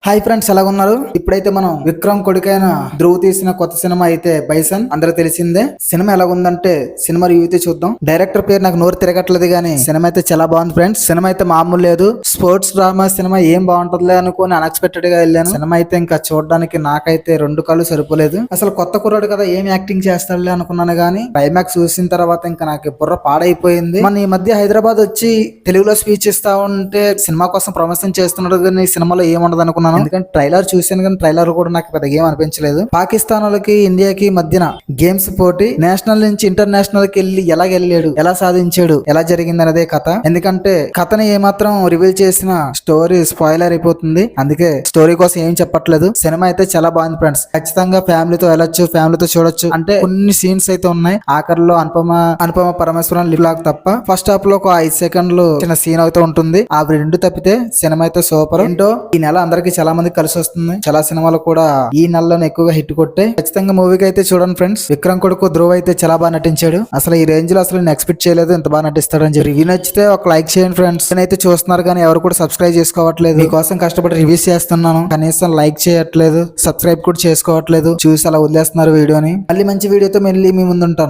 Hi friends, ఎలా ఉన్నారు? ఇప్పుడైతే మనం విక్రమ్ కొడుకైన ధ్రువ్ తీసిన కొత్త సినిమా అయితే బైసన్ అందరూ తెలిసిందే. సినిమా ఎలా ఉందంటే సినిమా రివ్యూ అయితే చూద్దాం. డైరెక్టర్ పేరు నాకు నోరు తిరగట్లేదు కానీ సినిమా అయితే చాలా బాగుంది ఫ్రెండ్స్. సినిమా అయితే మామూలు లేదు. స్పోర్ట్స్ డ్రామా సినిమా ఏం బాగుంటుందిలే అనుకుని అన్ఎక్స్పెక్టెడ్ గా వెళ్ళాను. సినిమా అయితే ఇంకా చూడడానికి నాకైతే రెండు కళ్ళు సరిపోలేదు. అసలు కొత్త కుర్రాడు కదా, ఏం యాక్టింగ్ చేస్తాడులే అనుకున్నాను కానీ క్లైమాక్స్ చూసిన తర్వాత ఇంకా నాకు బుర్ర పాడైపోయింది. మన ఈ మధ్య హైదరాబాద్ వచ్చి తెలుగులో స్పీచ్ ఇస్తా ఉంటే సినిమా కోసం ప్రమోషన్ చేస్తున్నాడు కానీ సినిమాలో ఏముండదు అనుకున్నాను. ఎందుకంటే ట్రైలర్ చూసాను కానీ ట్రైలర్ కూడా నాకు పెద్ద ఏం అనిపించలేదు. పాకిస్తాన్ వాళ్ళకి ఇండియాకి మధ్యన గేమ్స్ పోటీ, నేషనల్ నుంచి ఇంటర్నేషనల్ కి వెళ్ళి ఎలా వెళ్ళాడు, ఎలా సాధించాడు, ఎలా జరిగింది అనేదే కథ. ఎందుకంటే కథని ఏమాత్రం రివీల్ చేసిన స్టోరీ స్పాయిలర్ అయిపోతుంది. అందుకే స్టోరీ కోసం ఏం చెప్పట్లేదు. సినిమా అయితే చాలా బాగుంది ఫ్రెండ్స్. ఖచ్చితంగా ఫ్యామిలీతో వెళ్ళొచ్చు, ఫ్యామిలీతో చూడొచ్చు. అంటే కొన్ని సీన్స్ అయితే ఉన్నాయి. ఆఖరిలో అనుపమ పరమేశ్వరం లిలాక్ తప్ప ఫస్ట్ హాఫ్ లో ఒక 5 సెకండ్లు చిన్న సీన్ అయితే ఉంటుంది. ఆ రెండు తప్పితే సినిమా అయితే సూపర్. ఏంటో ఈ నెల అందరికి చాలా మంది కలిసి వస్తుంది. చాలా సినిమాలు కూడా ఈ నెలలోనే ఎక్కువగా హిట్ కొట్టాయి. ఖచ్చితంగా మూవీకి అయితే చూడండి ఫ్రెండ్స్. విక్రమ్ కొడుకు ధ్రువ్ అయితే చాలా బాగా నటించాడు. అసలు ఈ రేంజ్ లో అసలు నేను ఎక్స్పెక్ట్ చేయలేదు ఇంత బాగా నటిస్తాడని చెప్పి. రివ్యూ నచ్చితే ఒక లైక్ చేయండి ఫ్రెండ్స్. నేనైతే చూస్తున్నారు కానీ ఎవరు కూడా సబ్స్క్రైబ్ చేసుకోవట్లేదు. మీకోసం కష్టపడి రివ్యూస్ చేస్తున్నాను, కనీసం లైక్ చేయట్లేదు, సబ్స్క్రైబ్ కూడా చేసుకోవట్లేదు. చూసి అలా వదిలేస్తున్నారు వీడియోని. మళ్ళీ మంచి వీడియోతో మళ్ళీ మీ ముందు ఉంటాను.